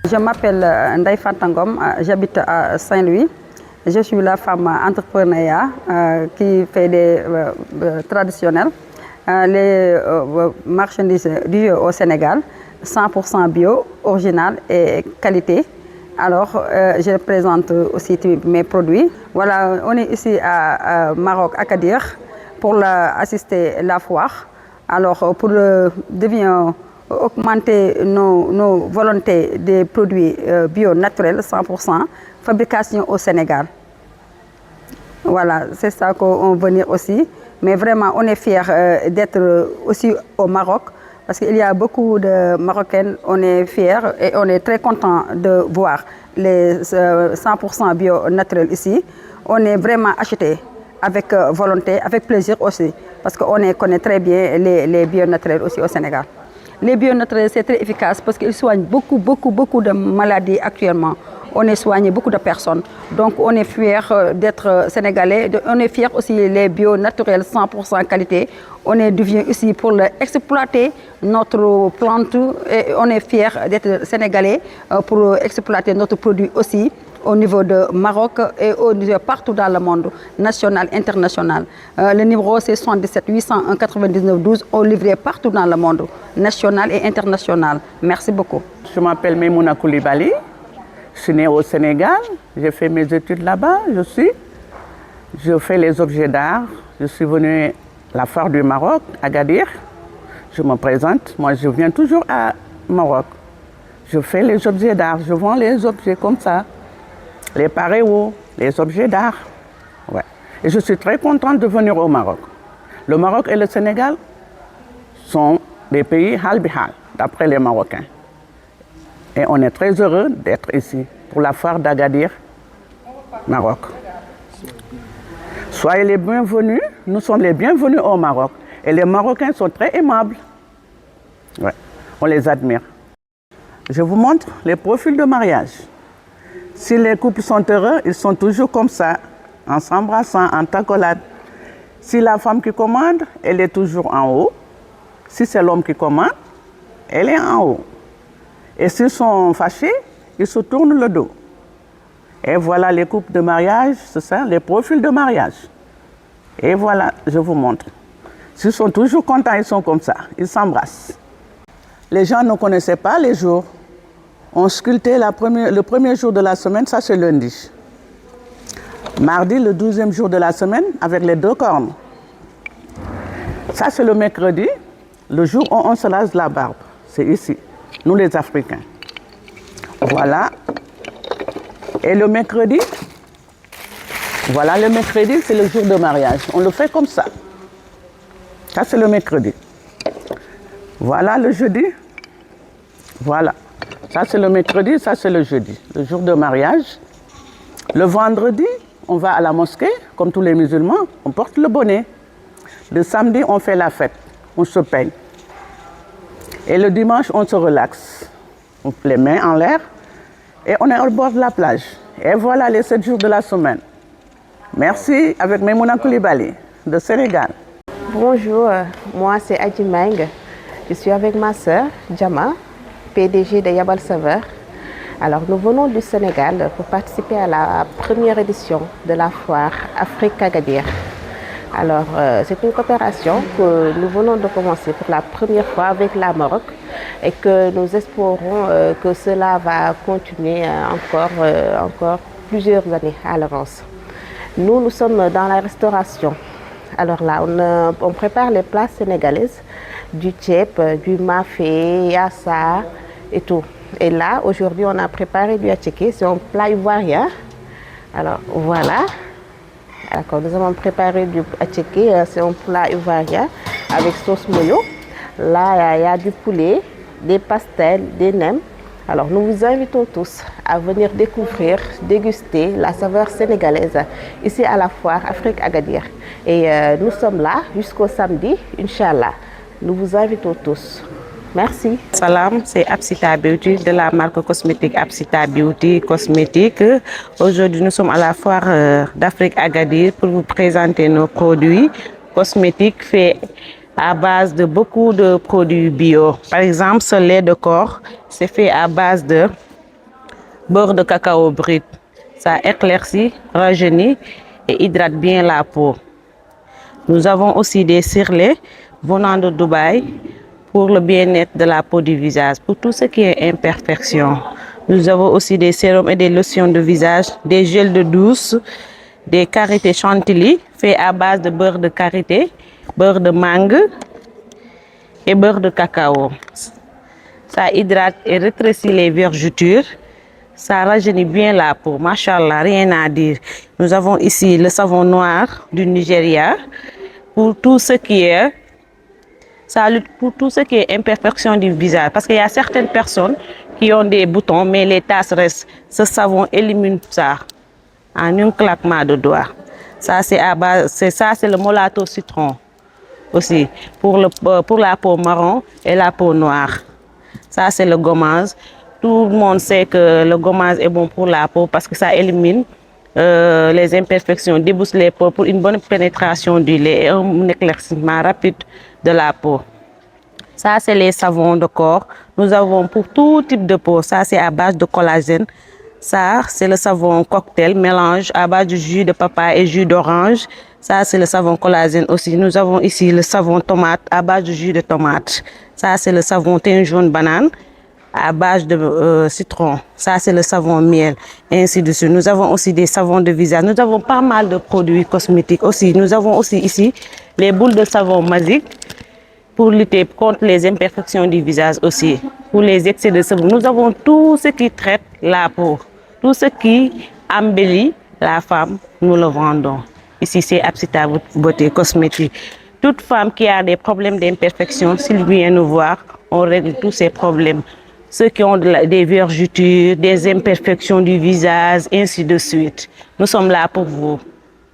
Je m'appelle Ndaye Fantangom, j'habite à Saint-Louis. Je suis la femme entrepreneur qui fait des traditionnels, les marchandises dues au Sénégal, 100% bio, original et qualité. Alors, je présente aussi mes produits. Voilà, on est ici à Maroc, à Agadir, pour assister à la foire. Alors, pour augmenter nos volontés des produits bio naturels, 100%, fabrication au Sénégal. Voilà, c'est ça qu'on veut venir aussi. Mais vraiment, on est fiers d'être aussi au Maroc, parce qu'il y a beaucoup de Marocains, on est fiers et on est très contents de voir les 100% bio naturels ici. On est vraiment acheté avec volonté, avec plaisir aussi, parce qu'on connaît très bien les bio naturels aussi au Sénégal. Les bio naturels, c'est très efficace parce qu'ils soignent beaucoup de maladies actuellement. On est soigné beaucoup de personnes. Donc on est fiers d'être sénégalais. On est fiers aussi les bio naturels 100% qualité. On vient ici pour exploiter notre plante et on est fiers d'être sénégalais pour exploiter notre produit aussi au niveau de Maroc et au niveau partout dans le monde, national, international. Le numéro c'est 77 801 99 12, on livre partout dans le monde, national et international. Merci beaucoup. Je m'appelle Maimouna Koulibaly. Je suis née au Sénégal, j'ai fait mes études là-bas, je fais les objets d'art. Je suis venue à la foire du Maroc, à Agadir. Je me présente, moi je viens toujours à Maroc. Je fais les objets d'art, je vends les objets comme ça, les paréos, les objets d'art. Ouais. Et je suis très contente de venir au Maroc. Le Maroc et le Sénégal sont des pays hal bihal, d'après les Marocains. Et on est très heureux d'être ici pour la foire d'Agadir, Maroc. Soyez les bienvenus, nous sommes les bienvenus au Maroc. Et les Marocains sont très aimables. Ouais, on les admire. Je vous montre les profils de mariage. Si les couples sont heureux, ils sont toujours comme ça, en s'embrassant, en tacolade. Si la femme qui commande, elle est toujours en haut. Si c'est l'homme qui commande, elle est en haut. Et s'ils sont fâchés, ils se tournent le dos. Et voilà les couples de mariage, c'est ça, les profils de mariage. Et voilà, je vous montre. S'ils sont toujours contents, ils sont comme ça, ils s'embrassent. Les gens ne connaissaient pas les jours. On sculptait le premier jour de la semaine, ça c'est lundi. Mardi, le 12e jour de la semaine, avec les 2 cornes. Ça c'est le mercredi, le jour où on se lave la barbe. C'est ici. Nous les Africains. Voilà. Et le mercredi, voilà, le mercredi, c'est le jour de mariage. On le fait comme ça. Ça, c'est le mercredi. Voilà le jeudi. Voilà. Ça, c'est le mercredi, ça, c'est le jeudi, le jour de mariage. Le vendredi, on va à la mosquée, comme tous les musulmans, on porte le bonnet. Le samedi, on fait la fête, on se peigne. Et le dimanche, on se relaxe. On les mains en l'air et on est au bord de la plage. Et voilà les 7 jours de la semaine. Merci avec Maimouna Koulibaly de Sénégal. Bonjour, moi c'est Adji Meng. Je suis avec ma sœur, Djama, PDG de Yabal Saveur. Alors nous venons du Sénégal pour participer à la première édition de la foire Afrique Agadir. Alors, c'est une coopération que nous venons de commencer pour la première fois avec la Maroc et que nous espérons que cela va continuer encore plusieurs années à l'avance. Nous sommes dans la restauration. Alors là, on prépare les plats sénégalaises, du tchèp, du mafé, yassa et tout. Et là, aujourd'hui, on a préparé du attiqué, c'est un plat ivoirien. Alors, voilà. D'accord, nous avons préparé du attiqué, c'est un plat ivoirien avec sauce moyo. Là, il y a du poulet, des pastels, des nems. Alors, nous vous invitons tous à venir découvrir, déguster la saveur sénégalaise ici à la foire Afrique Agadir. Et nous sommes là jusqu'au samedi, Inch'Allah. Nous vous invitons tous. Merci. Salam, c'est Absita Beauty de la marque cosmétique Absita Beauty Cosmétique. Aujourd'hui, nous sommes à la foire d'Afrique Agadir pour vous présenter nos produits cosmétiques faits à base de beaucoup de produits bio. Par exemple, ce lait de corps, c'est fait à base de beurre de cacao brut. Ça éclaircit, rajeunit et hydrate bien la peau. Nous avons aussi des cirlets venant de Dubaï pour le bien-être de la peau du visage, pour tout ce qui est imperfection. Nous avons aussi des sérums et des lotions de visage, des gels de douce, des karités chantilly faits à base de beurre de karité, beurre de mangue et beurre de cacao. Ça hydrate et rétrécit les vergetures. Ça rajeunit bien la peau, machallah, rien à dire. Nous avons ici le savon noir du Nigeria pour tout ce qui est, ça lutte pour tout ce qui est imperfection du visage. Parce qu'il y a certaines personnes qui ont des boutons, mais les taches restent. Ce savon élimine ça en un claquement de doigts. Ça, c'est à base, c'est le Molato citron aussi pour la peau marron et la peau noire. Ça, c'est le gommage. Tout le monde sait que le gommage est bon pour la peau parce que ça élimine les imperfections, débouche les peaux pour une bonne pénétration du lait et un éclaircissement rapide de la peau. Ça, c'est les savons de corps. Nous avons pour tout type de peau. Ça, c'est à base de collagène. Ça, c'est le savon cocktail, mélange à base de jus de papaye et jus d'orange. Ça, c'est le savon collagène aussi. Nous avons ici le savon tomate à base de jus de tomate. Ça, c'est le savon thym jaune banane à base de citron. Ça, c'est le savon miel, et ainsi de suite. Nous avons aussi des savons de visage. Nous avons pas mal de produits cosmétiques aussi. Nous avons aussi ici les boules de savon magique pour lutter contre les imperfections du visage aussi, pour les excès de sebum. Nous avons tout ce qui traite la peau, tout ce qui embellit la femme, nous le vendons. Ici, c'est Apsita Beauté Cosmétique. Toute femme qui a des problèmes d'imperfection, s'il vient nous voir, on règle tous ces problèmes. Ceux qui ont des vergetures, des imperfections du visage, ainsi de suite. Nous sommes là pour vous.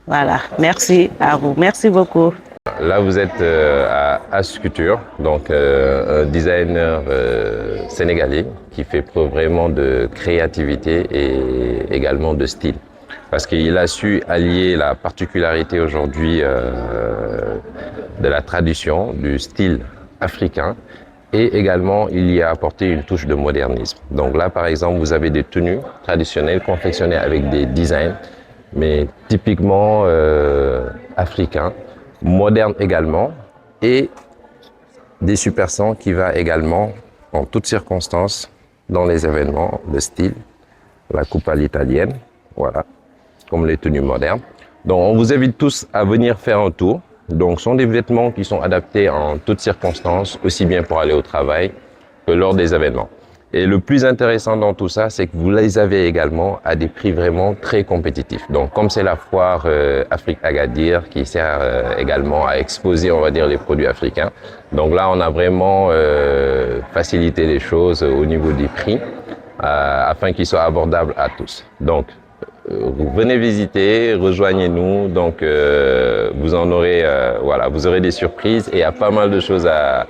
Voilà, merci à vous. Merci beaucoup. Là, vous êtes à Asculture, donc un designer sénégalais qui fait preuve vraiment de créativité et également de style. Parce qu'il a su allier la particularité aujourd'hui de la tradition, du style africain, et également il y a apporté une touche de modernisme. Donc là, par exemple, vous avez des tenues traditionnelles confectionnées avec des designs, mais typiquement africains, modernes également, et des super sons qui va également, en toutes circonstances, dans les événements de style, la coupe à l'italienne, voilà, comme les tenues modernes. Donc on vous invite tous à venir faire un tour. Donc, ce sont des vêtements qui sont adaptés en toutes circonstances, aussi bien pour aller au travail que lors des événements. Et le plus intéressant dans tout ça, c'est que vous les avez également à des prix vraiment très compétitifs. Donc, comme c'est la foire Afrique Agadir qui sert également à exposer, on va dire, les produits africains. Donc là, on a vraiment facilité les choses au niveau des prix afin qu'ils soient abordables à tous. Donc, venez visiter, rejoignez-nous, donc vous en aurez, voilà, vous aurez des surprises et il y a pas mal de choses à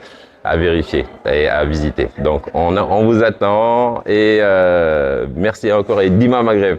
vérifier et à visiter. Donc on vous attend et merci encore et Dima Maghreb.